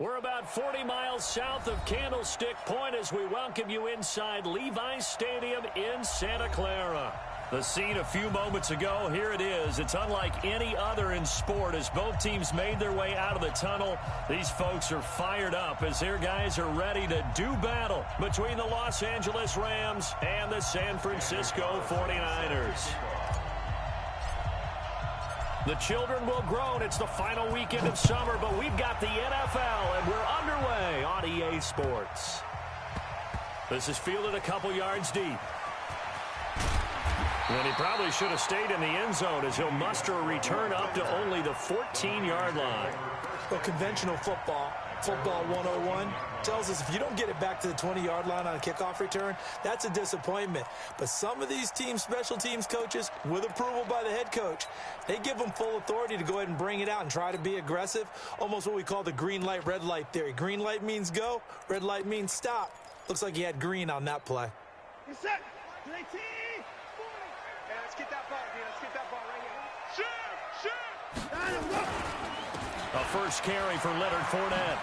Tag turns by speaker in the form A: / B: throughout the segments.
A: We're about 40 miles south of Candlestick Point as we welcome you inside Levi's Stadium in Santa Clara. The scene a few moments ago, here it is. It's unlike any other in sport as both teams made their way out of the tunnel. These folks are fired up as their guys are ready to do battle between the Los Angeles Rams and the San Francisco 49ers. The children will groan. It's the final weekend of summer, but we've got the NFL, and we're underway on EA Sports. This is fielded a couple yards deep. And he probably should have stayed in the end zone as he'll muster a return up to only the 14-yard line.
B: Well, conventional football 101, tells us if you don't get it back to the 20-yard line on a kickoff return, that's a disappointment. But some of these special teams coaches, with approval by the head coach, they give them full authority to go ahead and bring it out and try to be aggressive, almost what we call the green light, red light theory. Green light means go, red light means stop. Looks like he had green on that play.
C: You're set. 19, 40. Hey, let's get that ball, dude. Let's get that ball right here. Shoot!
A: A first carry for Leonard Fournette.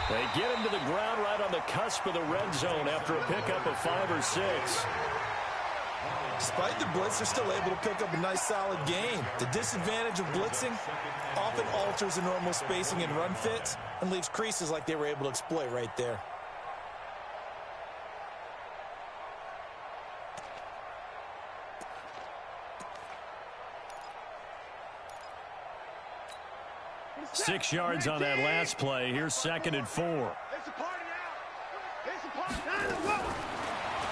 A: They get him to the ground right on the cusp of the red zone after a pickup of 5 or 6.
B: Despite the blitz, they're still able to pick up a nice solid gain. The disadvantage of blitzing often alters the normal spacing and run fits and leaves creases like they were able to exploit right there.
A: Six yards on that last play. Here's 2nd and 4.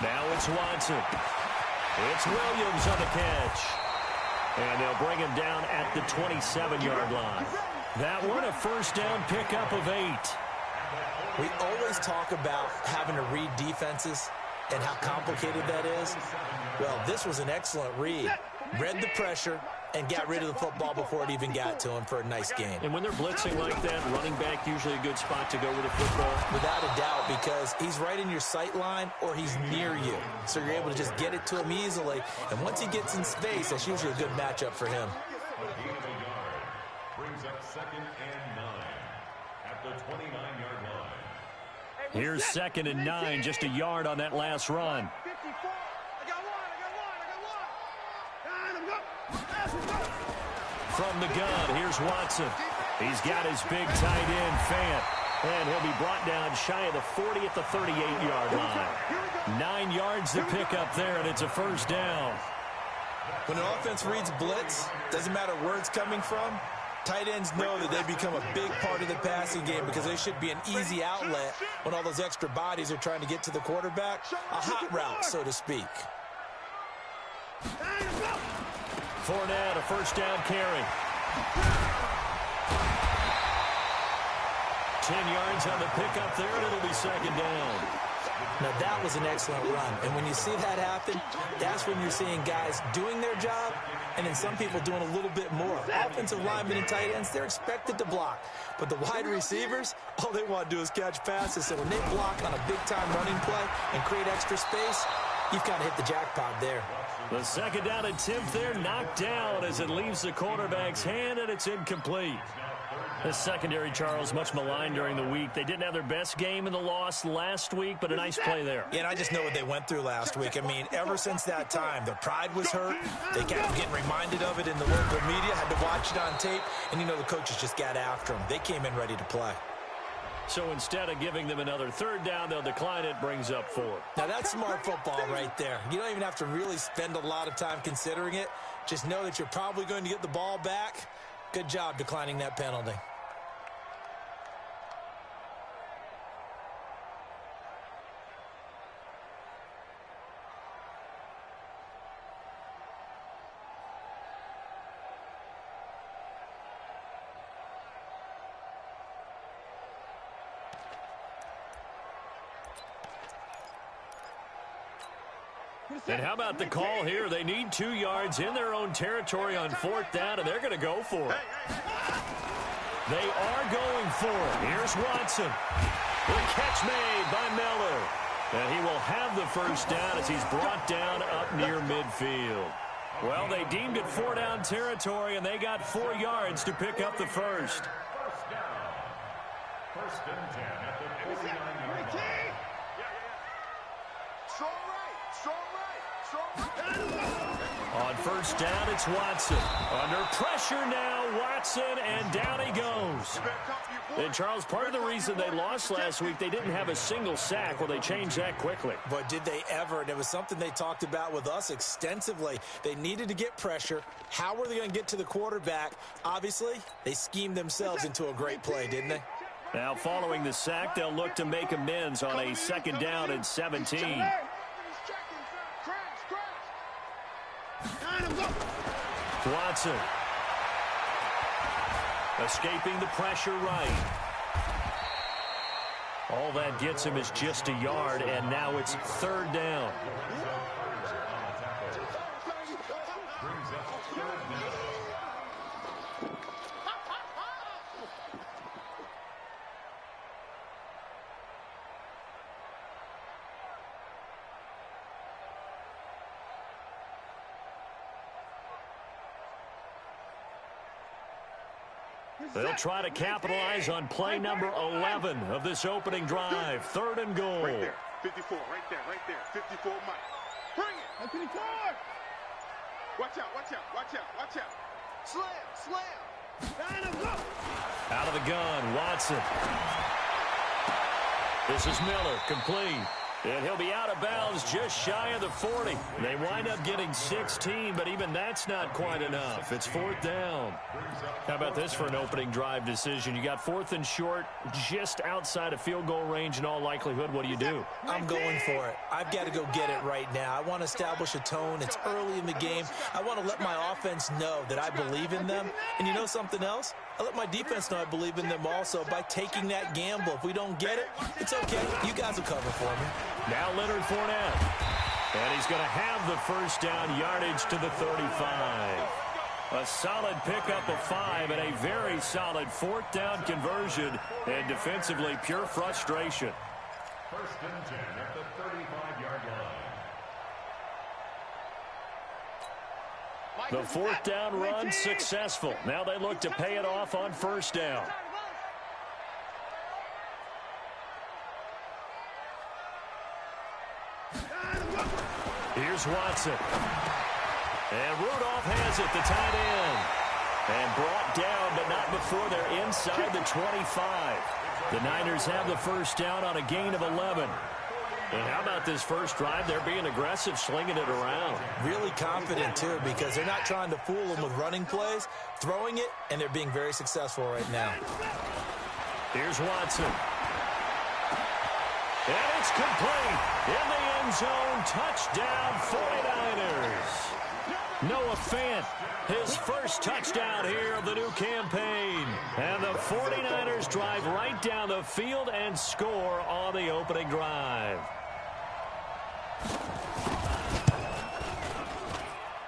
A: Now it's Watson. It's Williams on the catch. And they'll bring him down at the 27-yard line. That one, a first down pickup of 8.
B: We always talk about having to read defenses and how complicated that is. Well, this was an excellent read. Read the pressure and got rid of the football before it even got to him for a nice game.
A: And when they're blitzing like that, running back usually a good spot to go with the football?
B: Without a doubt, because he's right in your sight line or he's near you. So you're able to just get it to him easily. And once he gets in space, that's usually a good matchup for him.
D: Brings up 2nd and 9 at the 29-yard line.
A: Here's 2nd and 9, just a yard on that last run. From the gun, here's Watson. He's got his big tight end, Fant. And he'll be brought down shy of the 40 at the 38-yard line. 9 yards to pick up there, and it's a first down.
B: When an offense reads blitz, doesn't matter where it's coming from, tight ends know that they become a big part of the passing game because they should be an easy outlet when all those extra bodies are trying to get to the quarterback. A hot route, so to speak.
A: Fournette, a first down carry. 10 yards on the pickup there, and it'll be 2nd down.
B: Now, that was an excellent run. And when you see that happen, that's when you're seeing guys doing their job and then some people doing a little bit more. Offensive linemen and tight ends, they're expected to block. But the wide receivers, all they want to do is catch passes. So when they block on a big-time running play and create extra space, you've kind of hit the jackpot there.
A: The 2nd down attempt there knocked down as it leaves the quarterback's hand, and it's incomplete. The secondary, Charles, much maligned during the week. They didn't have their best game in the loss last week, but a nice play there.
B: Yeah, and I just know what they went through last week. I mean, ever since that time, their pride was hurt. They kept getting reminded of it in the local media, had to watch it on tape, and, you know, the coaches just got after them. They came in ready to play.
A: So instead of giving them another 3rd down, they'll decline it, brings up 4.
B: Now, that's smart football right there. You don't even have to really spend a lot of time considering it. Just know that you're probably going to get the ball back. Good job declining that penalty.
A: And how about the call here? They need 2 yards in their own territory on 4th down, and they're going to go for it. They are going for it. Here's Watson. The catch made by Miller. And he will have the first down as he's brought down up near midfield. Well, they deemed it 4-down territory, and they got 4 yards to pick up the first.
D: First and 10 at the 49-yard line.
C: Strong right, strong right, strong right.
A: On first down, it's Watson. Under pressure now, Watson, and down he goes. And, Charles, part of the reason they lost last week, they didn't have a single sack. Well, they changed that quickly.
B: But did they ever? And it was something they talked about with us extensively. They needed to get pressure. How were they going to get to the quarterback? Obviously, they schemed themselves into a great play, didn't they?
A: Now, following the sack, they'll look to make amends on a second down and 17. Watson. Escaping the pressure right. All that gets him is just a yard, and now it's third down. They'll try to capitalize on play number 11 of this opening drive. Third and goal.
C: Right there, 54, right there, 54, Mike. Bring it. 54. Watch out, watch out, watch out, watch out. Slam.
A: Out of the gun, Watson. This is Miller, complete. And he'll be out of bounds just shy of the 40. They wind up getting 16, but even that's not quite enough. It's fourth down. How about this for an opening drive decision? You got fourth and short, just outside of field goal range in all likelihood. What do?
B: I'm going for it. I've got to go get it right now. I want to establish a tone. It's early in the game. I want to let my offense know that I believe in them. And you know something else? I let my defense know I believe in them also by taking that gamble. If we don't get it, it's okay. You guys will cover for me.
A: Now Leonard Fournette. And he's going to have the first down, yardage to the 35. A solid pickup of 5 and a very solid fourth down conversion. And defensively, pure frustration.
D: First and 10 at the 35-yard line.
A: The fourth down run successful. Now they look to pay it off on first down. Here's Watson. And Rudolph has it, the tight end. And brought down, but not before they're inside the 25. The Niners have the first down on a gain of 11. And how about this first drive? They're being aggressive, slinging it around.
B: Really confident, too, because they're not trying to fool them with running plays, throwing it, and they're being very successful right now.
A: Here's Watson. And it's complete. In the end zone, touchdown 49ers. Noah Fant, his first touchdown here of the new campaign. And the 49ers drive right down the field and score on the opening drive.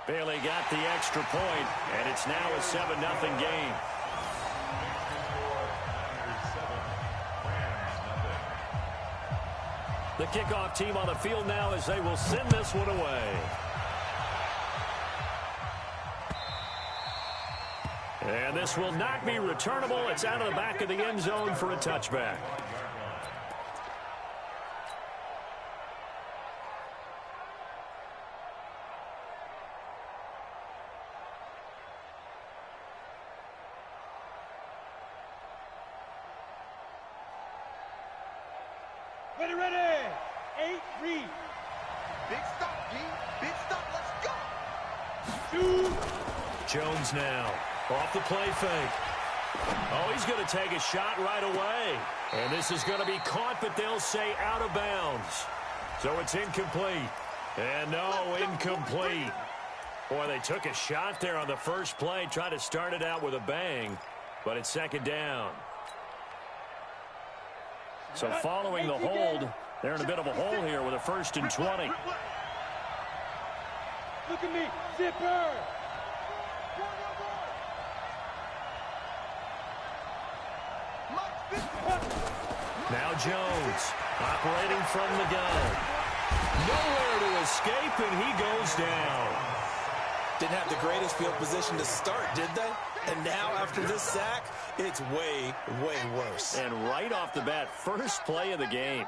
A: Bailey got the extra point, and it's now a 7-0 game. The kickoff team on the field now as they will send this one away. And this will not be returnable. It's out of the back of the end zone for a touchback.
C: Ready. 8 read. Big stop, D. Big stop. Let's go. 2.
A: Jones now. Off the play fake. Oh, he's going to take a shot right away. And this is going to be caught, but they'll say out of bounds. So it's incomplete. And no, incomplete. Boy, they took a shot there on the first play, tried to start it out with a bang, but it's second down. So following the hold, they're in a bit of a hole here with a 1st and 20.
C: Look at me, zipper.
A: Now Jones operating from the gun. Nowhere to escape, and he goes down.
B: Didn't have the greatest field position to start, did they? And now, after this sack, it's way, way worse.
A: And right off the bat, first play of the game.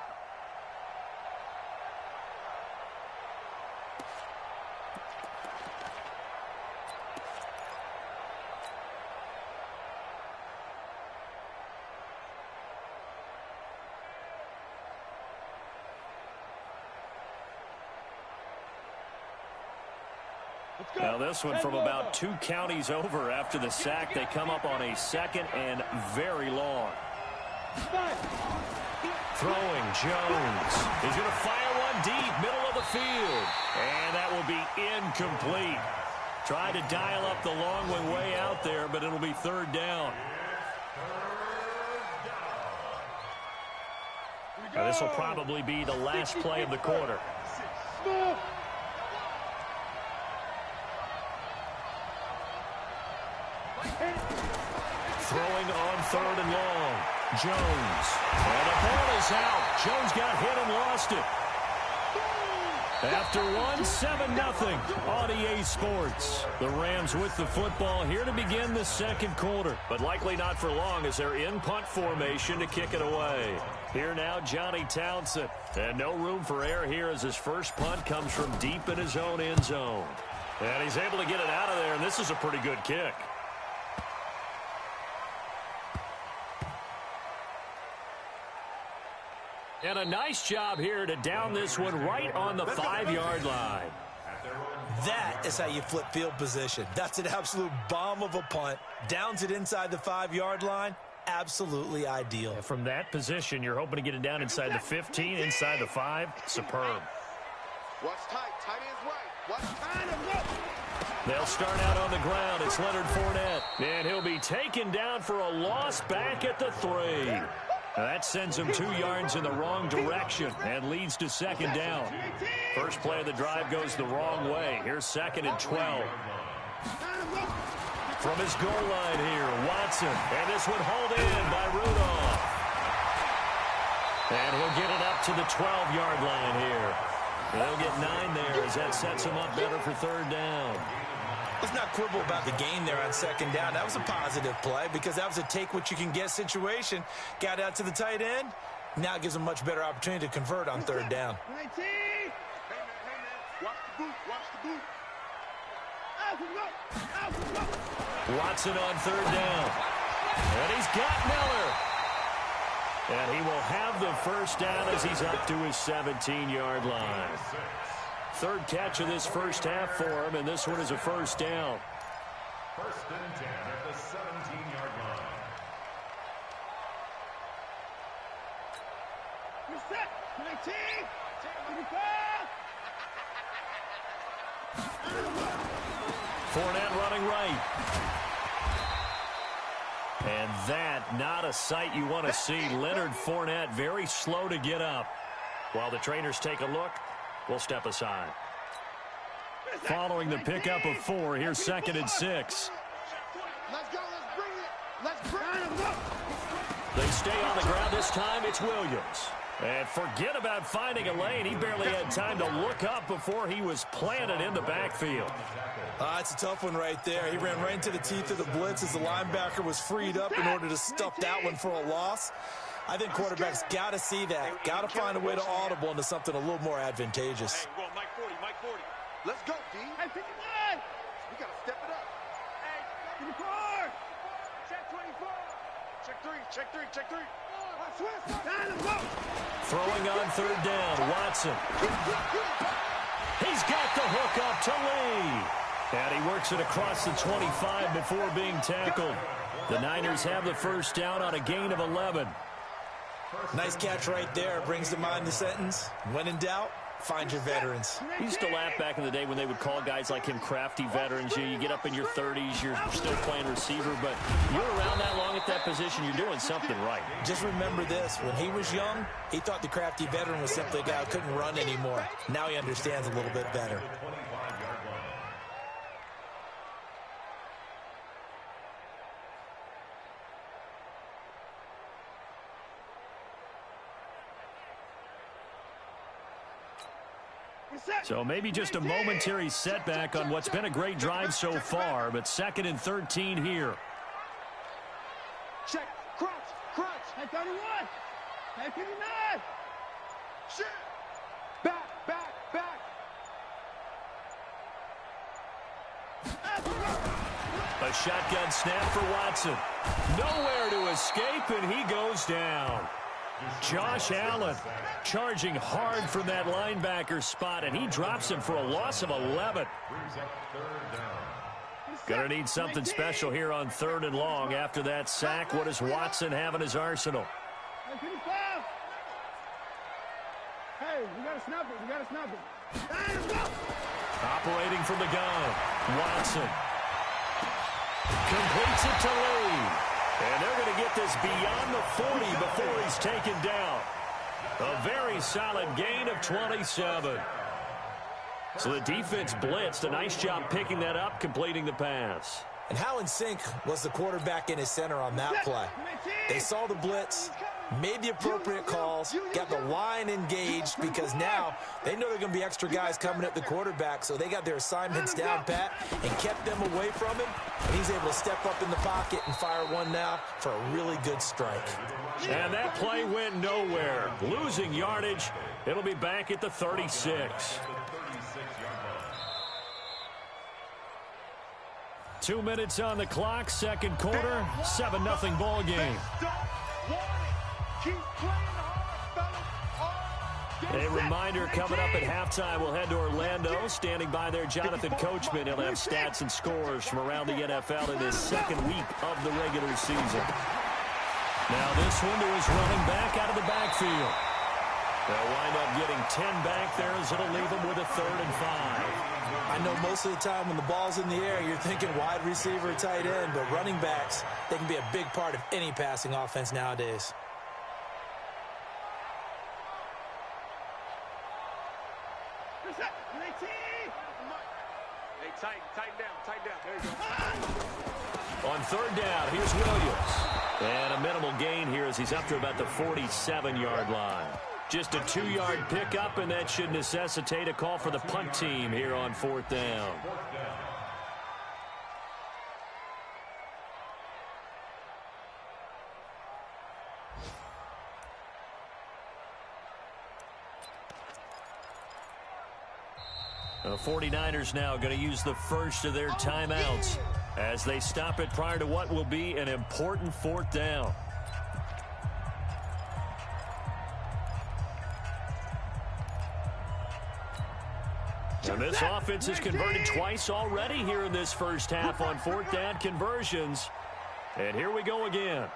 A: Now this one from about 2 counties over after the sack. They come up on a 2nd and very long. Throwing Jones. He's going to fire one deep, middle of the field. And that will be incomplete. Tried to dial up the long one way out there, but it'll be 3rd down. Now this will probably be the last play of the quarter. Throwing on 3rd and long. Jones. And the ball is out. Jones got hit and lost it. After 1, 7-0 on EA Sports. The Rams with the football here to begin the 2nd quarter. But likely not for long as they're in punt formation to kick it away. Here now, Johnny Townsend. And no room for error here as his first punt comes from deep in his own end zone. And he's able to get it out of there, and this is a pretty good kick. And a nice job here to down this one right on the 5-yard line.
B: That is how you flip field position. That's an absolute bomb of a punt. Downs it inside the 5-yard line. Absolutely ideal.
A: And from that position, you're hoping to get it down inside the 15, inside the 5. Superb.
C: Watch tight. Tight ends right. Watch tight.
A: They'll start out on the ground. It's Leonard Fournette. And he'll be taken down for a loss back at the 3. That sends him 2 yards in the wrong direction and leads to 2nd down. First play of the drive goes the wrong way. Here's 2nd and 12. From his goal line here, Watson. And this one hauled in by Rudolph. And he'll get it up to the 12-yard line here. They'll get 9 there as that sets him up better for 3rd down.
B: Let's not quibble about the gain there on 2nd down. That was a positive play because that was a take-what-you-can-get situation. Got out to the tight end. Now it gives him a much better opportunity to convert on 3rd down.
C: Hey, man. Watch the boot. Watch the boot.
A: Watson on 3rd down. And he's got Miller. And he will have the first down as he's up to his 17-yard line. 3rd catch of this first half for him, and this one is a first down.
D: 1st and 10 at the 17-yard line.
C: You're set. 19. 25.
A: Fournette running right. And that, not a sight you want to see. Leonard Fournette very slow to get up. While the trainers take a look, we'll step aside. Following the pickup of 4, here's 2nd and 6.
C: Let's go. Let's bring it. Let's bring it.
A: They stay on the ground. This time it's Williams. And forget about finding a lane. He barely had time to look up before he was planted in the backfield.
B: It's a tough one right there. He ran right into the teeth of the blitz as the linebacker was freed up in order to stuff that one for a loss. I think quarterbacks got to see that. Got to find a way to audible into something a little more advantageous.
C: Hey, go, Mike 40, Mike 40. Let's go, D. Hey, 51. We got to step it up. Hey, 54. Check 24. Check 3, check 3, check 3.
A: Throwing on 3rd down, Watson. He's got the hook up to Lee. And he works it across the 25 before being tackled. The Niners have the first down on a gain of 11.
B: Nice catch right there. Brings to mind the sentence, when in doubt, find your veterans.
A: He used to laugh back in the day when they would call guys like him crafty veterans. You get up in your 30s, you're still playing receiver, but you're around that long at that position, you're doing something right.
B: Just remember this, when he was young, he thought the crafty veteran was simply a guy who couldn't run anymore. Now he understands a little bit better.
A: So maybe just a momentary setback on what's been a great drive so far, but 2nd and 13 here.
C: Check, crunch, crunch. Hey, 31. Hey, 59. Shit. Back, back, back.
A: A shotgun snap for Watson. Nowhere to escape, and he goes down. Josh Allen charging hard from that linebacker spot, and he drops him for a loss of 11. Gonna need something special here on 3rd and long. After that sack, what does Watson have in his arsenal?
C: Hey, we gotta snap it. We gotta snap it.
A: Operating from the gun, Watson completes it to Lee. And they're going to get this beyond the 40 before he's taken down. A very solid gain of 27. So the defense blitzed. A nice job picking that up, completing the pass.
B: And how in sync was the quarterback in his center on that play? They saw the blitz, made the appropriate calls, got the line engaged, because now they know there are going to be extra guys coming at the quarterback, so they got their assignments down pat and kept them away from him, and he's able to step up in the pocket and fire one now for a really good strike.
A: And that play went nowhere. Losing yardage. It'll be back at the 36. 2 minutes on the clock, 2nd quarter, 7-0 ball game. A reminder coming up at halftime, we'll head to Orlando. Standing by there, Jonathan Coachman. He'll have stats and scores from around the NFL in his 2nd week of the regular season. Now this one to his running back out of the backfield. They'll wind up getting 10 back there as it'll leave them with a 3rd and 5.
B: I know most of the time when the ball's in the air, you're thinking wide receiver, tight end, but running backs, they can be a big part of any passing offense nowadays.
C: Hey, tighten down. There you go.
A: On 3rd down, here's Williams. And a minimal gain here as he's up to about the 47-yard line. Just a 2-yard pickup, and that should necessitate a call for the punt team here on 4th down. The 49ers now going to use the first of their timeouts as they stop it prior to what will be an important 4th down. And this offense has converted twice already here in this first half on 4th down conversions. And here we go again.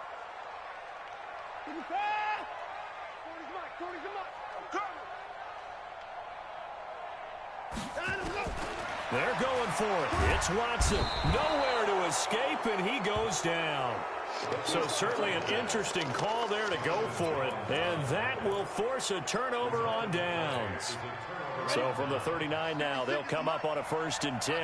A: They're going for it. It's Watson. Nowhere to escape, and he goes down. So certainly an interesting call there to go for it. And that will force a turnover on downs. So from the 39 now, they'll come up on a 1st and 10.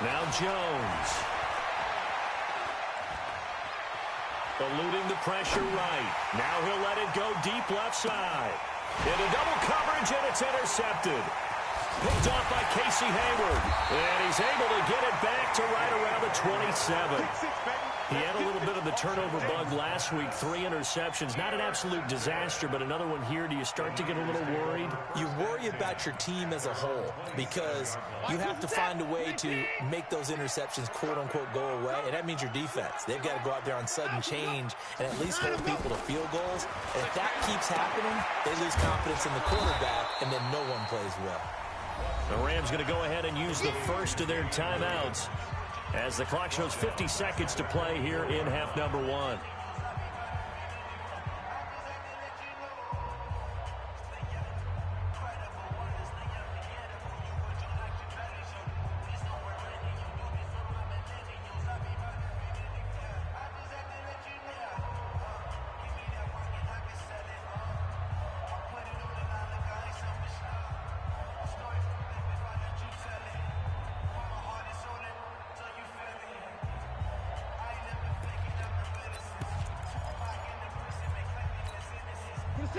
A: Now Jones. Eluding the pressure right. Now he'll let it go deep left side. Into double coverage, and it's intercepted. Picked off by Casey Hayward. And he's able to get it back to right around the 27. He had a little bit of the turnover bug last week. 3 interceptions. Not an absolute disaster, but another one here. Do you start to get a little worried?
B: You worry about your team as a whole because you have to find a way to make those interceptions, quote-unquote, go away, and that means your defense. They've got to go out there on sudden change and at least hold people to field goals. And if that keeps happening, they lose confidence in the quarterback, and then no one plays well.
A: The Rams going to go ahead and use the first of their timeouts as the clock shows 50 seconds to play here in half number 1.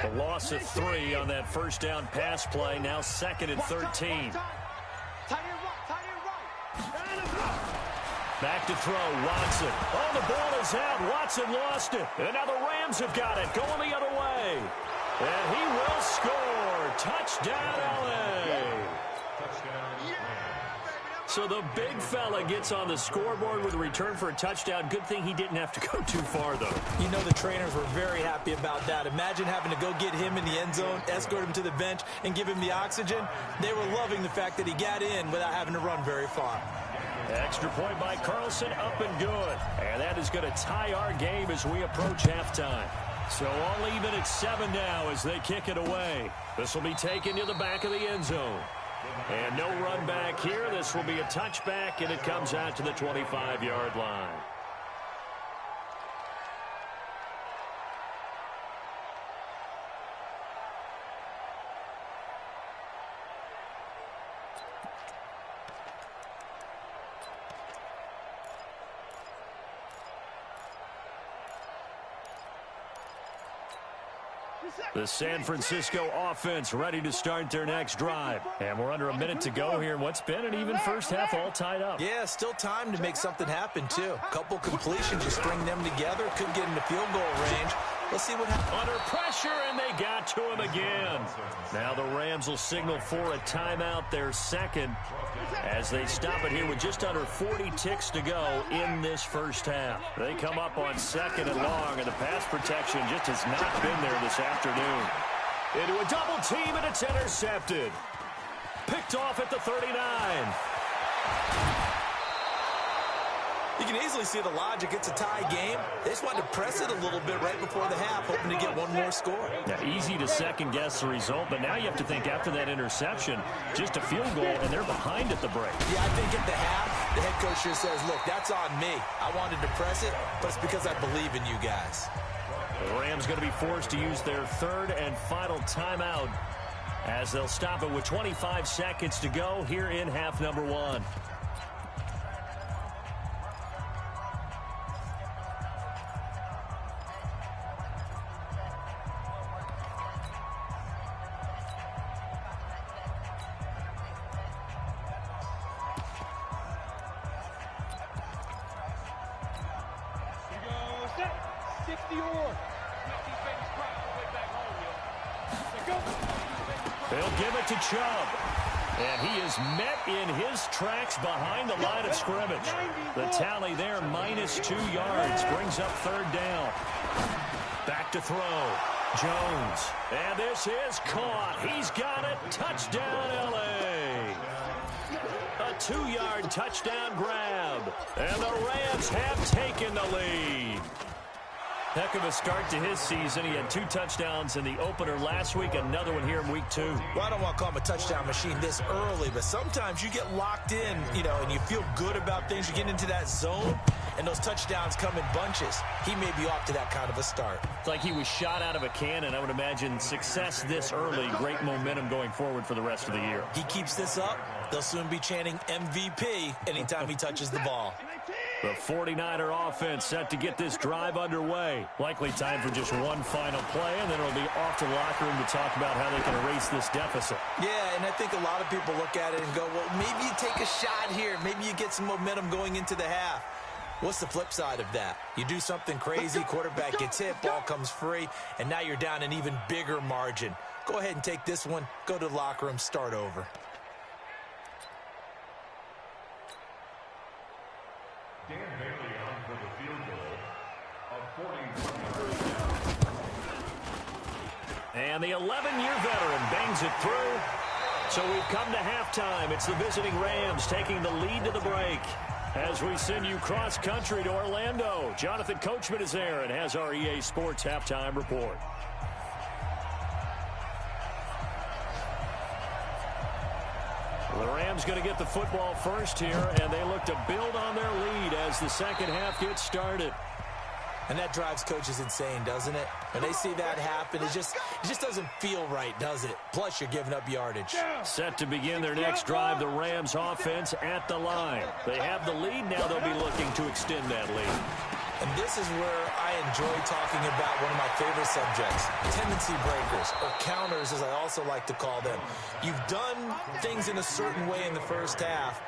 A: A loss of 3 on that first down pass play. Now 2nd and 13. Back to throw, Watson. Oh, the ball is out. Watson lost it. And now the Rams have got it, going the other way. And he will score. Touchdown, L.A. So the big fella gets on the scoreboard with a return for a touchdown. Good thing he didn't have to go too far, though.
B: You know the trainers were very happy about that. Imagine having to go get him in the end zone, escort him to the bench, and give him the oxygen. They were loving the fact that he got in without having to run very far.
A: Extra point by Carlson, up and good. And that is going to tie our game as we approach halftime. So all even at 7 now as they kick it away. This will be taken to the back of the end zone. And no run back here. This will be a touchback, and it comes out to the 25-yard line. The San Francisco offense ready to start their next drive. And we're under a minute to go here. What's been an even first half, all tied up.
B: Yeah, still time to make something happen, too. A couple completions, you string them together. Could get into field goal range. Let's see what happens.
A: Under pressure, and they got to him again. Now the Rams will signal for a timeout, their second, as they stop it here with just under 40 ticks to go in this first half. They come up on 2nd and long, and the pass protection just has not been there this afternoon. Into a double team, and it's intercepted. Picked off at the 39.
B: You can easily see the logic. It's a tie game. They just wanted to press it a little bit right before the half, hoping to get one more score.
A: Yeah, easy to second-guess the result, but now you have to think after that interception, just a field goal, and they're behind at the break.
B: Yeah, I think at the half, the head coach just says, look, that's on me. I wanted to press it, but it's because I believe in you guys.
A: The Rams going to be forced to use their 3rd and final timeout as they'll stop it with 25 seconds to go here in half number 1. They'll give it to Chubb. And he is met in his tracks behind the line of scrimmage. The tally there, -2 yards, brings up 3rd down. Back to throw. Jones. And this is caught. He's got it. Touchdown, L.A. A 2-yard touchdown grab. And the Rams have taken the lead. Heck of a start to his season. He had 2 touchdowns in the opener last week, another one here in week 2.
B: Well, I don't want to call him a touchdown machine this early, but sometimes you get locked in, and you feel good about things. You get into that zone, and those touchdowns come in bunches. He may be off to that kind of a start.
A: It's like he was shot out of a cannon. I would imagine success this early, great momentum going forward for the rest of the year.
B: He keeps this up, they'll soon be chanting MVP anytime he touches the ball.
A: The 49er offense set to get this drive underway. Likely time for just one final play, and then it'll be off to the locker room to talk about how they can erase this deficit.
B: Yeah, and I think a lot of people look at it and go, well, maybe you take a shot here. Maybe you get some momentum going into the half. What's the flip side of that? You do something crazy, quarterback gets hit, ball comes free, and now you're down an even bigger margin. Go ahead and take this one, go to the locker room, start over.
D: Dan Bailey on for the field goal of 40.
A: And the 11-year veteran bangs it through. So we've come to halftime. It's the visiting Rams taking the lead to the break. As we send you cross-country to Orlando, Jonathan Coachman is there and has our EA Sports halftime report. The Rams going to get the football first here, and they look to build on their lead as the second half gets started.
B: And that drives coaches insane, doesn't it? When they see that happen, it just doesn't feel right, does it? Plus, you're giving up yardage.
A: Set to begin their next drive, the Rams offense at the line. They have the lead now. They'll be looking to extend that lead.
B: And this is where I enjoy talking about one of my favorite subjects, tendency breakers, or counters as I also like to call them. You've done things in a certain way in the first half,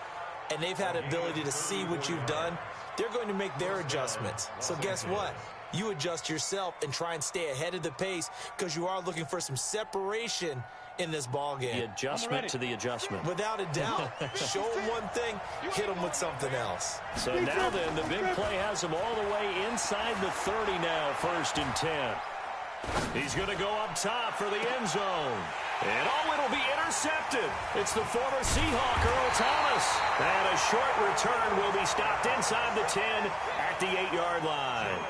B: and they've had the ability to see what you've done. They're going to make their adjustments. So guess what? You adjust yourself and try and stay ahead of the pace because you are looking for some separation in this ball game.
A: The adjustment to the adjustment.
B: Without a doubt. Show them one thing, hit them with something else.
A: So now then, the big play has him all the way inside the 30 now, 1st and 10. He's going to go up top for the end zone. And it'll be intercepted. It's the former Seahawk, Earl Thomas. And a short return will be stopped inside the 10 at the 8-yard line.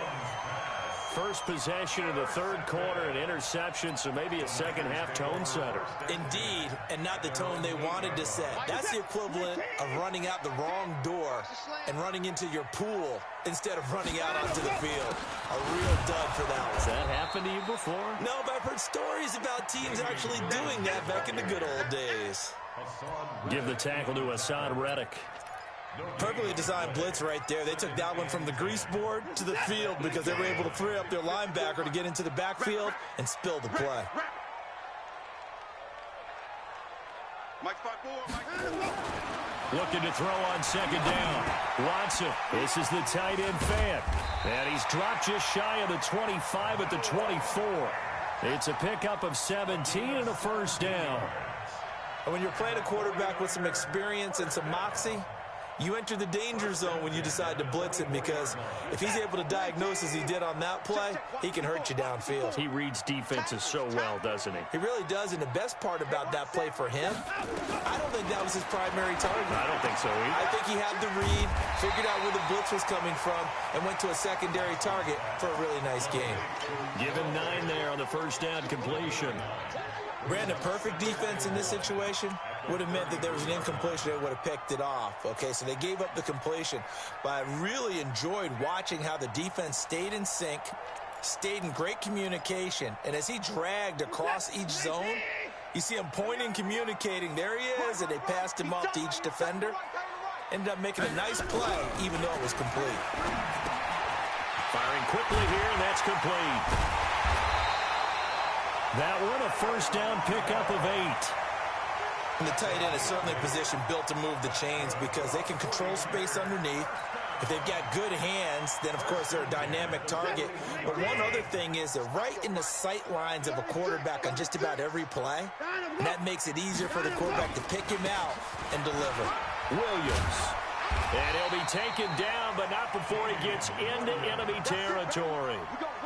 A: First possession of the third quarter, an interception, so maybe a second-half tone setter.
B: Indeed, and not the tone they wanted to set. That's the equivalent of running out the wrong door and running into your pool instead of running out onto the field. A real dud for that one.
A: Has that happened to you before?
B: No, but I've heard stories about teams actually doing that back in the good old days.
A: Give the tackle to Hassan Reddick.
B: Perfectly designed blitz right there. They took that one from the grease board to the field because they were able to free up their linebacker to get into the backfield and spill the play.
A: Looking to throw on second down. Watson, this is the tight end fan. And he's dropped just shy of the 25 at the 24. It's a pickup of 17 and a first down.
B: And when you're playing a quarterback with some experience and some moxie, you enter the danger zone when you decide to blitz him because if he's able to diagnose as he did on that play, he can hurt you downfield.
A: He reads defenses so well, doesn't he?
B: He really does, and the best part about that play for him, I don't think that was his primary target.
A: I don't think so either.
B: I think he had the read, figured out where the blitz was coming from, and went to a secondary target for a really nice game.
A: Give him 9 there on the first down completion.
B: Brandon, perfect defense in this situation would have meant that there was an incompletion that would have picked it off. Okay, so they gave up the completion. But I really enjoyed watching how the defense stayed in sync, stayed in great communication. And as he dragged across each zone, you see him pointing, communicating. There he is, and they passed him off to each defender. Ended up making a nice play, even though it was complete.
A: Firing quickly here, and that's complete. That one, a first down pickup of 8.
B: And the tight end is certainly a position built to move the chains because they can control space underneath. If they've got good hands, then, of course, they're a dynamic target. But one other thing is they're right in the sight lines of a quarterback on just about every play. And that makes it easier for the quarterback to pick him out and deliver.
A: Williams. And he'll be taken down, but not before he gets into enemy territory.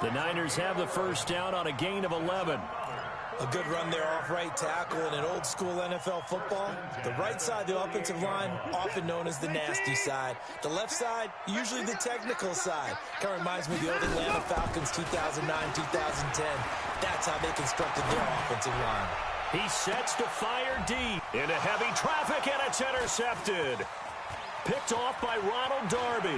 A: The Niners have the first down on a gain of 11.
B: A good run there off right tackle in an old-school NFL football. The right side of the offensive line, often known as the nasty side. The left side, usually the technical side. Kind of reminds me of the old Atlanta Falcons 2009-2010. That's how they constructed their offensive line.
A: He sets to fire deep into heavy traffic, and it's intercepted. Picked off by Ronald Darby.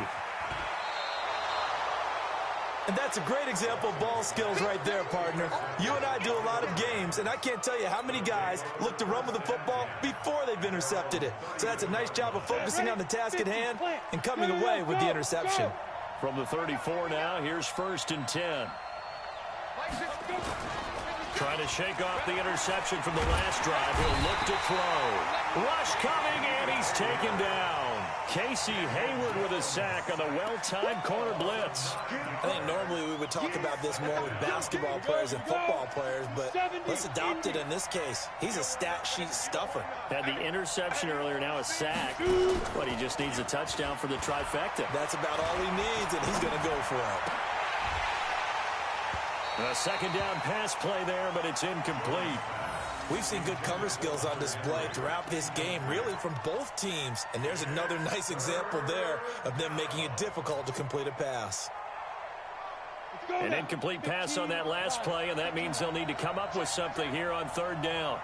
B: And that's a great example of ball skills right there, partner. You and I do a lot of games, and I can't tell you how many guys look to run with the football before they've intercepted it. So that's a nice job of focusing on the task at hand and coming away with the interception.
A: From the 34 now, here's 1st and 10. Trying to shake off the interception from the last drive. He'll look to throw. Rush coming, and he's taken down. Casey Hayward with a sack on the well-timed corner blitz.
B: I think normally we would talk about this more with basketball players and football players, but let's adopt it in this case. He's a stat sheet stuffer.
A: Had the interception earlier, now a sack. But he just needs a touchdown for the trifecta.
B: That's about all he needs, and he's going to go for it.
A: A second down pass play there, but it's incomplete.
B: We've seen good cover skills on display throughout this game, really from both teams. And there's another nice example there of them making it difficult to complete a pass.
A: An incomplete pass on that last play, and that means they'll need to come up with something here on 3rd down.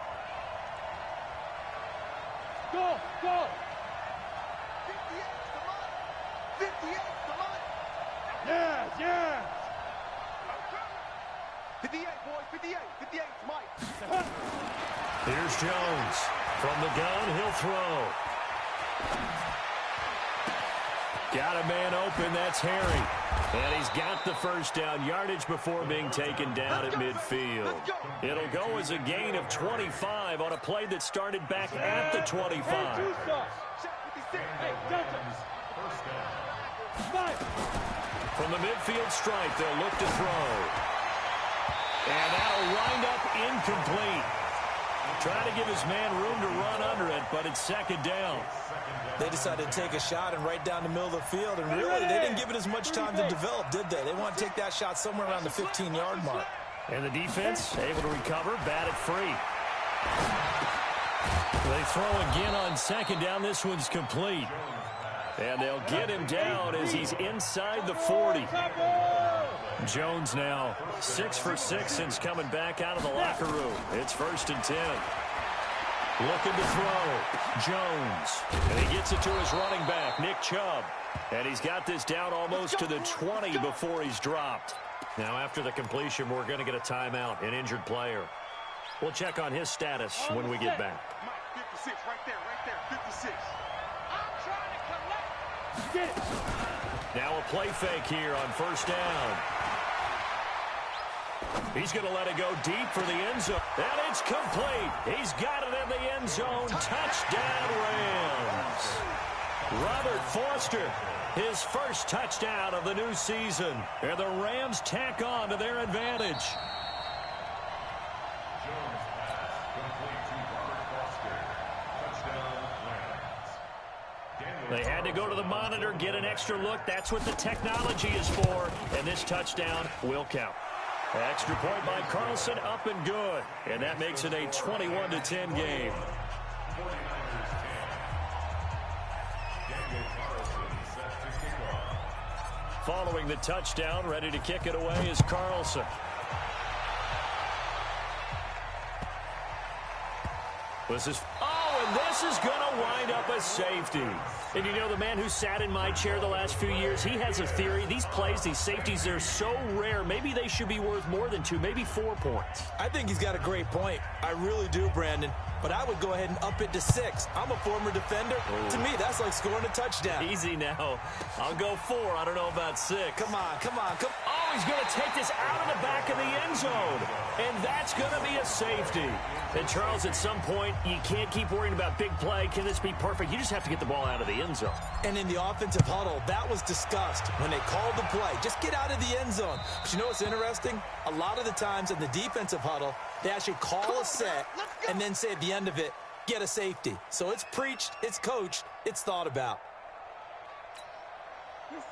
C: Go, go. 58, come on. Yes, yes. 58, boys, 58, 58, Mike.
A: Here's Jones. From the gun, he'll throw. Got a man open. That's Harry. And he's got the first down, yardage before being taken down at midfield. It'll go as a gain of 25 on a play that started back at the 25. From the midfield stripe, they'll look to throw. And that'll wind up incomplete. Trying to give his man room to run under it, but it's second down.
B: They decided to take a shot and right down the middle of the field, and really, they didn't give it as much time to develop, did they? They want to take that shot somewhere around the 15-yard mark.
A: And the defense able to recover, bat it free. They throw again on second down. This one's complete. And they'll get him down as he's inside the 40. Jones now 6 for 6 since coming back out of the locker room. It's 1st and 10. Looking to throw. Jones. And he gets it to his running back, Nick Chubb. And he's got this down almost to the 20 before he's dropped. Now after the completion, we're going to get a timeout, an injured player. We'll check on his status when we get back.
C: 56, right there, 56.
E: Get it.
A: Now a play fake here on first down. He's going to let it go deep for the end zone. And it's complete. He's got it in the end zone. Touchdown, Rams. Robert Foster, his first touchdown of the new season. And the Rams tack on to their advantage. They had to go to the monitor, get an extra look. That's what the technology is for. And this touchdown will count. Extra point by Carlson, up and good. And that makes it a 21-10 game. Following the touchdown, ready to kick it away is Carlson. This is going to wind up a safety. And you know, the man who sat in my chair the last few years, he has a theory. These plays, these safeties, they're so rare. Maybe they should be worth more than 2, maybe 4 points.
B: I think he's got a great point. I really do, Brandon. But I would go ahead and up it to 6. I'm a former defender. Oh. To me, that's like scoring a touchdown.
A: Easy now. I'll go 4. I don't know about 6.
B: Come on.
A: Oh, he's going to take this out of the back of the end zone. And that's going to be a safety. And, Charles, at some point, you can't keep worrying about big play. Can this be perfect? You just have to get the ball out of the end zone.
B: And in the offensive huddle, that was discussed when they called the play. Just get out of the end zone. But you know what's interesting? A lot of the times in the defensive huddle, they actually call a set and then say at the end of it, get a safety. So it's preached, it's coached, it's thought about.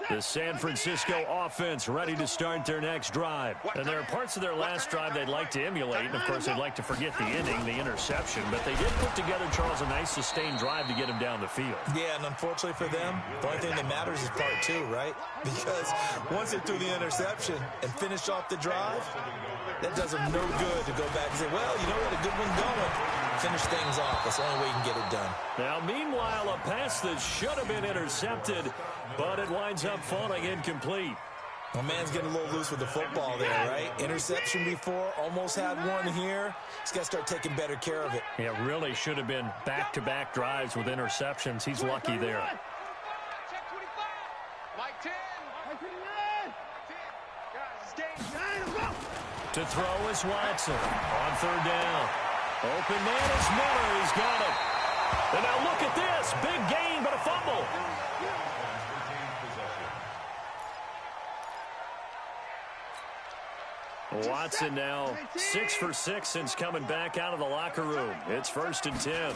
A: The San Francisco offense ready to start their next drive. And there are parts of their last drive they'd like to emulate. And, of course, they'd like to forget the inning, the interception. But they did put together, Charles, a nice sustained drive to get him down the field.
B: Yeah, and unfortunately for them, the only thing that matters is part 2, right? Because once they threw the interception and finished off the drive, that does them no good to go back and say, well, you know what, a good one going. Finish things off. That's the only way you can get it done.
A: Now, meanwhile, a pass that should have been intercepted, but it winds up falling incomplete.
B: Well, man's getting a little loose with the football there, right? Interception before, almost had one here. He's got to start taking better care of it.
A: Yeah, really should have been back-to-back drives with interceptions. He's lucky there.
C: Check 25. Mike 10.
A: To throw is Watson on third down. Open man is Miller. He's got it. And now look at this. Big gain, but a fumble. Watson now 6 for 6 since coming back out of the locker room. It's 1st and 10.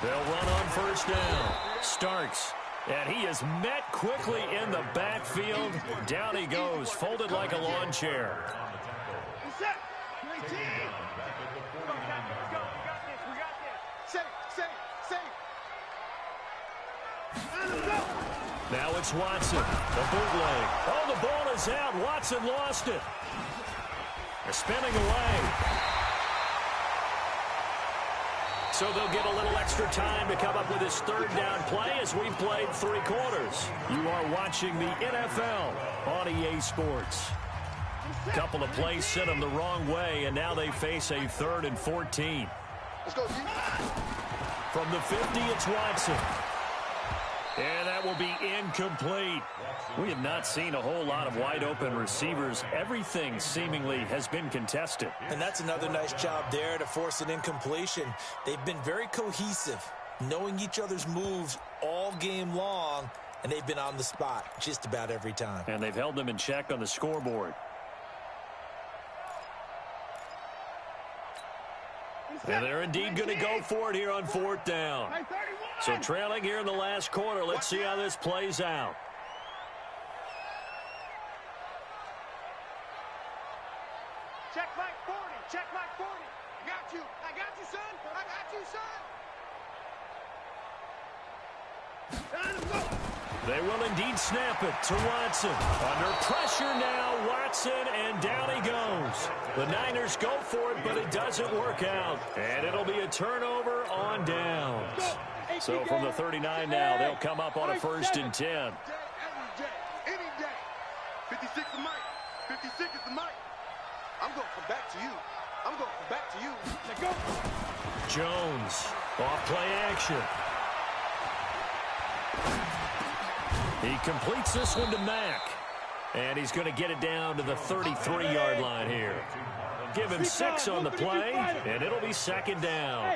A: They'll run on first down. Starks. And he is met quickly in the backfield. Down he goes, folded like a lawn chair. Now it's Watson, the bootleg. Oh, the ball is out. Watson lost it. They're spinning away. So they'll get a little extra time to come up with his third down play as we've played 3 quarters. You are watching the NFL on EA Sports. Couple of plays sent them the wrong way, and now they face a 3rd and 14.
C: Let's go, G.
A: From the 50, it's Watson. And that will be incomplete. We have not seen a whole lot of wide-open receivers. Everything seemingly has been contested.
B: And that's another nice job there to force an incompletion. They've been very cohesive, knowing each other's moves all game long, and they've been on the spot just about every time.
A: And they've held them in check on the scoreboard. And they're indeed going to go for it here on 4th down. So trailing here in the last quarter. Let's see how this plays out.
C: Check Mike 40. Check Mike 40. I got you. I got you, son. I got you, son.
A: They will indeed snap it to Watson. Under pressure now, Watson, and down he goes. The Niners go for it, but it doesn't work out. And it'll be a turnover on downs. So from the 39 now, they'll come up on a 1st and 10.
C: Every day. Any day. 56 is Mike. 56 is the Mike. I'm going to come back to you. I'm going to come back to you. Let's go.
A: Jones, off play action. He completes this one to Mack. And he's going to get it down to the 33-yard line here. Give him 6 on the play, and it'll be 2nd down.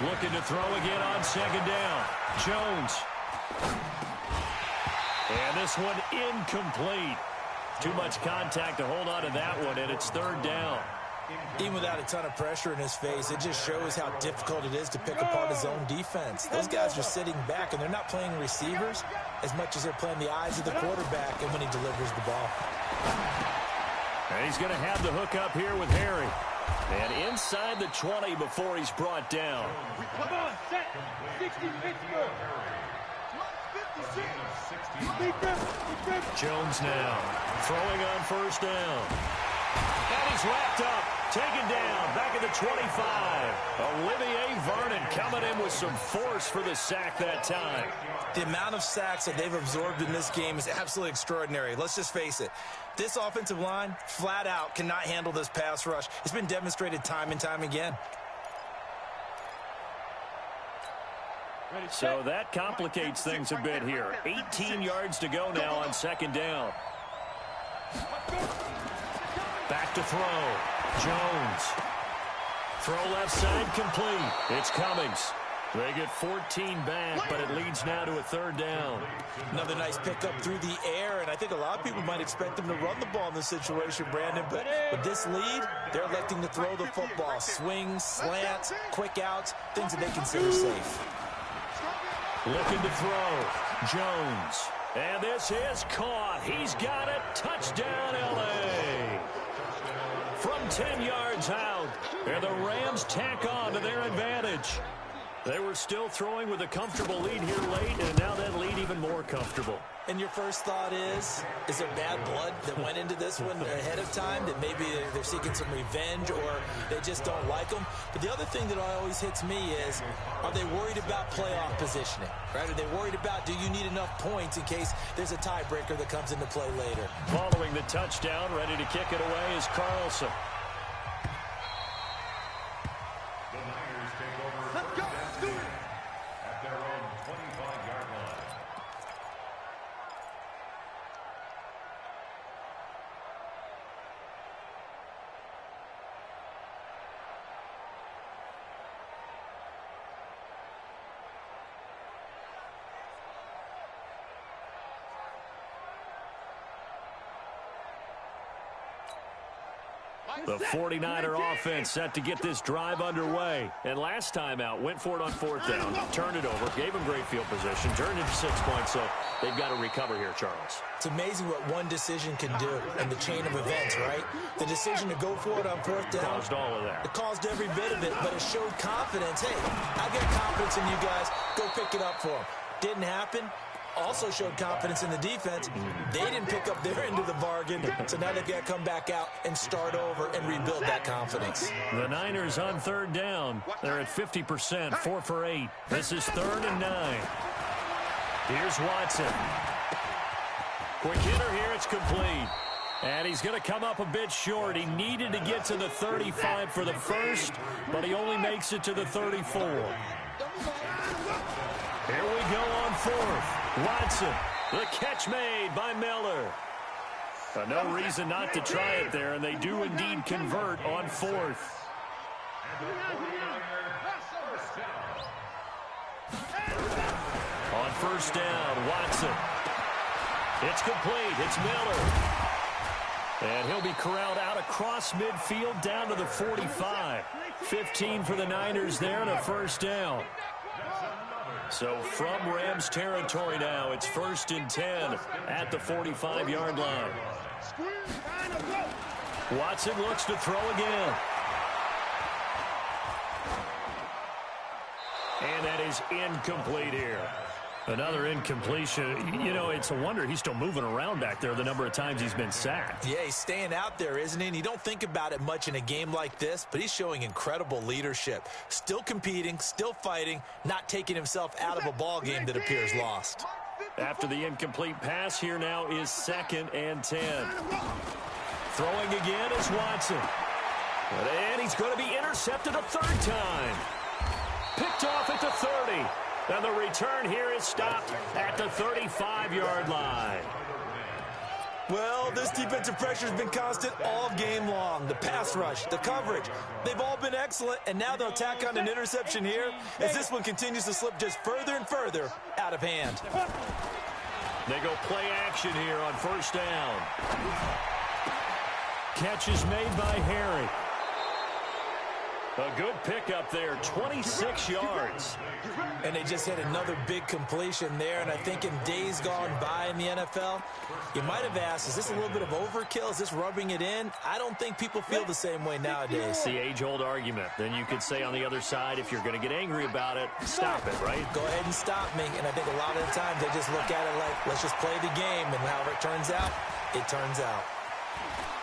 A: Looking to throw again on 2nd down. Jones. And this one incomplete. Too much contact to hold on to that one, and it's 3rd down.
B: Even without a ton of pressure in his face, it just shows how difficult it is to pick apart his own defense. Those guys are sitting back, and they're not playing receivers as much as they're playing the eyes of the quarterback and when he delivers the ball.
A: And he's going to have the hook up here with Harry. And inside the 20 before he's brought down.
C: Come on, set. 60 Pittsburgh.
A: Jones now throwing on 1st down. And he's wrapped up, taken down, back at the 25. Olivier Vernon coming in with some force for the sack that time.
B: The amount of sacks that they've absorbed in this game is absolutely extraordinary. Let's just face it. This offensive line, flat out, cannot handle this pass rush. It's been demonstrated time and time again.
A: So that complicates things a bit here. 18 yards to go now on 2nd down. Back to throw. Jones. Throw left side complete. It's Cummings. They get 14 back, but it leads now to a 3rd down.
B: Another nice pickup through the air, and I think a lot of people might expect them to run the ball in this situation, Brandon, but with this lead, they're electing to throw the football. Swings, slants, quick outs, things that they consider safe.
A: Looking to throw. Jones. And this is caught. He's got it. Touchdown, L.A. From 10 yards out. And the Rams tack on to their advantage. They were still throwing with a comfortable lead here late, and now that lead even more comfortable.
B: And your first thought is there bad blood that went into this one ahead of time, that maybe they're seeking some revenge or they just don't like them? But the other thing that always hits me is, are they worried about playoff positioning? Right? Are they worried about, do you need enough points in case there's a tiebreaker that comes into play later?
A: Following the touchdown, ready to kick it away is Carlson.
C: Let's go. Let's do it.
D: At their own 25-yard line.
A: The 49er offense set to get this drive underway. And last time out, went for it on 4th down, turned it over, gave them great field position, turned it to 6 points, so they've got to recover here, Charles.
B: It's amazing what one decision can do in the chain of events, right? The decision to go for it on 4th down.
A: Caused all of that.
B: It caused every bit of it, but it showed confidence. Hey, I got confidence in you guys. Go pick it up for them. Didn't happen. Also showed confidence in the defense. They didn't pick up their end of the bargain, so now they've got to come back out and start over and rebuild that confidence.
A: The Niners on 3rd down. They're at 50%, 4 for 8. This is 3rd and 9. Here's Watson. Quick hitter here, it's complete. And he's going to come up a bit short. He needed to get to the 35 for the first, but he only makes it to the 34. Here we go on fourth. Watson, the catch made by Miller. No reason not to try it there, and they do indeed convert on fourth. On first down, Watson. It's complete. It's Miller. And he'll be corralled out across midfield down to the 45. 15 for the Niners there and a first down. So from Rams territory now, it's 1st and 10 at the 45-yard line. Watson looks to throw again. And that is incomplete here. Another incompletion. You know, it's a wonder he's still moving around back there the number of times he's been sacked.
B: Yeah, he's staying out there, isn't he? And you don't think about it much in a game like this, but he's showing incredible leadership. Still competing, still fighting, not taking himself out of a ball game that appears lost.
A: After the incomplete pass, here now is 2nd and 10. Throwing again is Watson. And he's going to be intercepted a third time. Picked off at the 30. And the return here is stopped at the 35-yard line.
B: Well, this defensive pressure has been constant all game long. The pass rush, the coverage, they've all been excellent, and now they'll tack on an interception here as this one continues to slip just further and further out of hand.
A: They go play action here on first down. Catch is made by Harry. A good pickup there, 26 yards.
B: And they just had another big completion there, and I think in days gone by in the NFL, you might have asked, is this a little bit of overkill? Is this rubbing it in? I don't think people feel the same way nowadays.
A: The age-old argument. Then you could say on the other side, if you're going to get angry about it, stop it, right?
B: Go ahead and stop me. And I think a lot of the times they just look at it like, let's just play the game, and however it turns out, it turns out.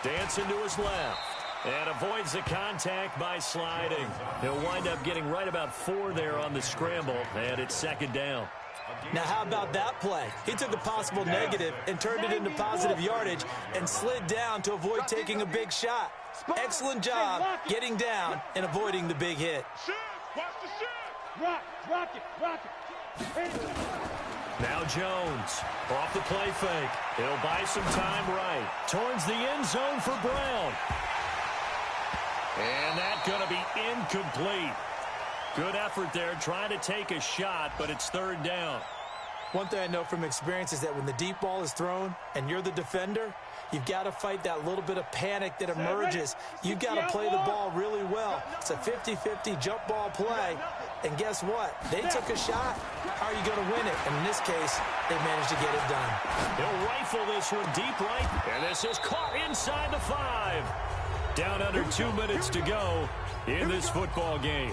A: Dancing to his left. And avoids the contact by sliding. He'll wind up getting right about 4 there on the scramble, and it's 2nd down.
B: Now, how about that play? He took a possible negative and turned it into positive yardage and slid down to avoid taking a big shot. Excellent job getting down and avoiding the big hit.
C: Rock it.
A: Now Jones off the play fake. He'll buy some time right. Towards the end zone for Brown. And that's going to be incomplete. Good effort there trying to take a shot, but it's 3rd down.
B: One thing I know from experience is that when the deep ball is thrown and you're the defender, you've got to fight that little bit of panic that emerges. You've got to play the ball really well. It's a 50-50 jump ball play. And guess what? They took a shot. How are you going to win it? And in this case, they managed to get it done.
A: He'll rifle this one deep right. And this is caught inside the 5. Down under 2 minutes to go in this football game.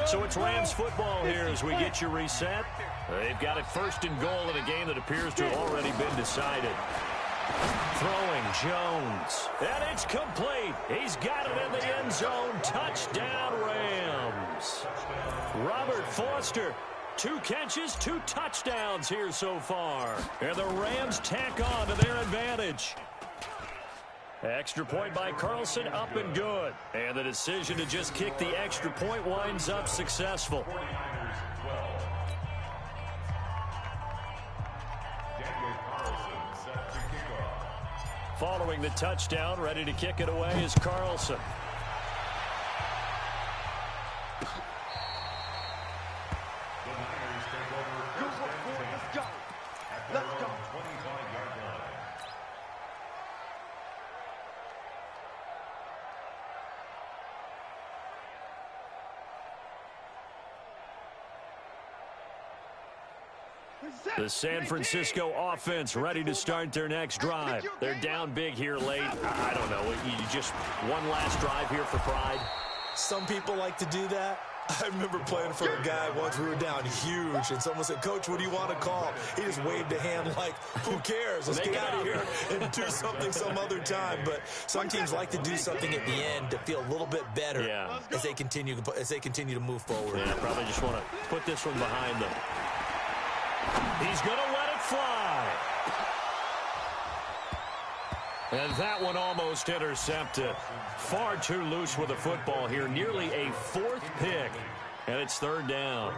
A: So it's Rams football here as we get you reset. They've got it 1st and goal in a game that appears to have already been decided. Throwing Jones. And it's complete. He's got it in the end zone. Touchdown Rams. Robert Foster. 2 catches, 2 touchdowns here so far. And the Rams tack on to their advantage. Extra point by Carlson, up and good. And the decision to just kick the extra point winds up successful. Following the touchdown, ready to kick it away is Carlson.
C: Let's go.
A: The San Francisco offense ready to start their next drive. They're down big here late. I don't know. You just one last drive here for pride.
B: Some people like to do that. I remember playing for a guy once. We were down huge, and someone said, "Coach, what do you want to call?" He just waved a hand like, who cares? Let's get out of here and do something some other time. But some teams like to do something at the end to feel a little bit better as they continue to move forward.
A: Yeah, probably just want to put this one behind them. He's going to let it fly. And that one almost intercepted. Far too loose with the football here. Nearly a 4th pick And it's third down.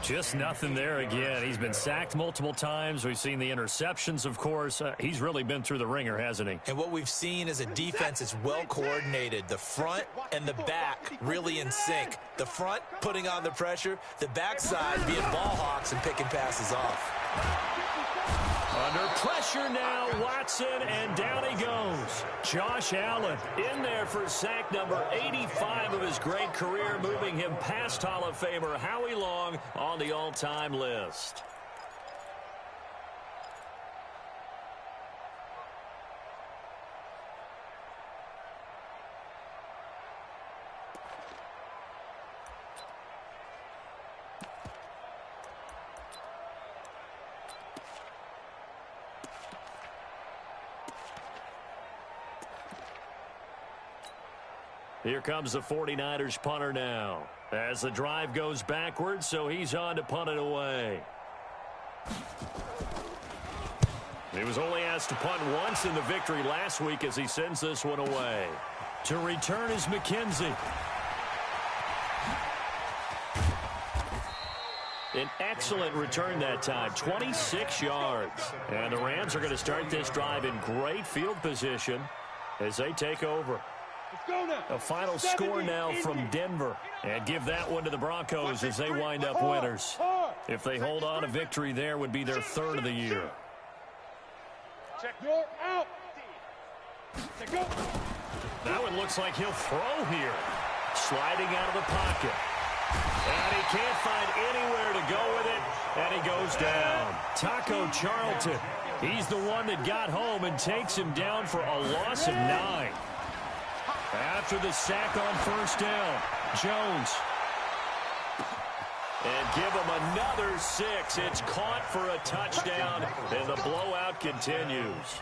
A: Just nothing there again. He's been sacked multiple times. We've seen the interceptions, of course. He's really been through the ringer, hasn't he?
B: And what we've seen is a defense that's well coordinated. The front and the back really in sync. The front putting on the pressure. The backside being ball hawks and picking passes off.
A: Under pressure now, Watson, and down he goes. Josh Allen in there for sack number 85 of his great career, moving him past Hall of Famer Howie Long on the all-time list. Here comes the 49ers punter now. As the drive goes backwards, so he's on to punt it away. He was only asked to punt once in the victory last week as he sends this one away. To return is McKenzie. An excellent return that time, 26 yards. And the Rams are going to start this drive in great field position as they take over. A final score now from Denver. And give that one to the Broncos as they wind up winners. If they hold on, a victory there would be their third of the year.
C: Check your out.
A: That one looks like he'll throw here. Sliding out of the pocket. And he can't find anywhere to go with it. And he goes down. Taco Charlton. He's the one that got home and takes him down for a loss of 9. After the sack on first down, Jones. And give him another 6. It's caught for a touchdown, and the blowout continues.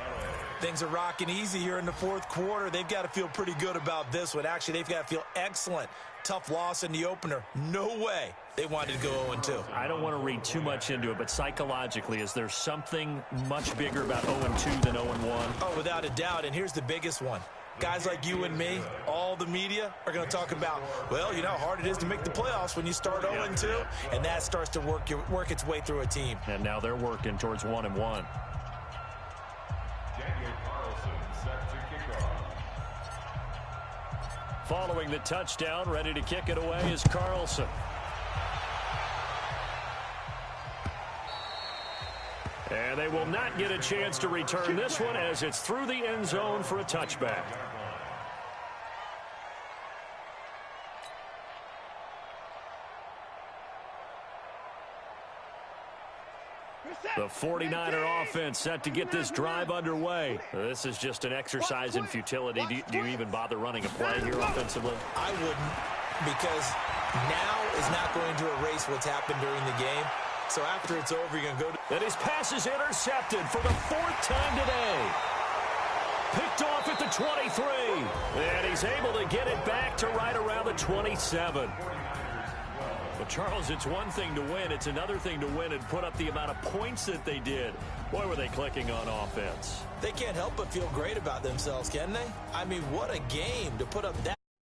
B: Things are rocking easy here in the fourth quarter. They've got to feel pretty good about this one. Actually, they've got to feel excellent. Tough loss in the opener. No way they wanted to go 0-2.
A: I don't want to read too much into it, but psychologically, is there something much bigger about 0-2 than 0-1?
B: Oh, without a doubt, and here's the biggest one. Guys like you and me, all the media, are going to talk about, well, you know how hard it is to make the playoffs when you start 0-2, and that starts to work its way through a team.
A: And now they're working towards 1-1. Following the touchdown, ready to kick it away is Carlson. And they will not get a chance to return this one as it's through the end zone for a touchback. The 49er offense set to get this drive underway. This is just an exercise in futility. Do you even bother running a play here offensively?
B: I wouldn't, because now is not going to erase what's happened during the game. So after it's over, you're going to go to...
A: And his pass is intercepted for the 4th time today. Picked off at the 23. And he's able to get it back to right around the 27. But, Charles, it's one thing to win. It's another thing to win and put up the amount of points that they did. Boy, were they clicking on offense.
B: They can't help but feel great about themselves, can they? I mean, what a game to put up that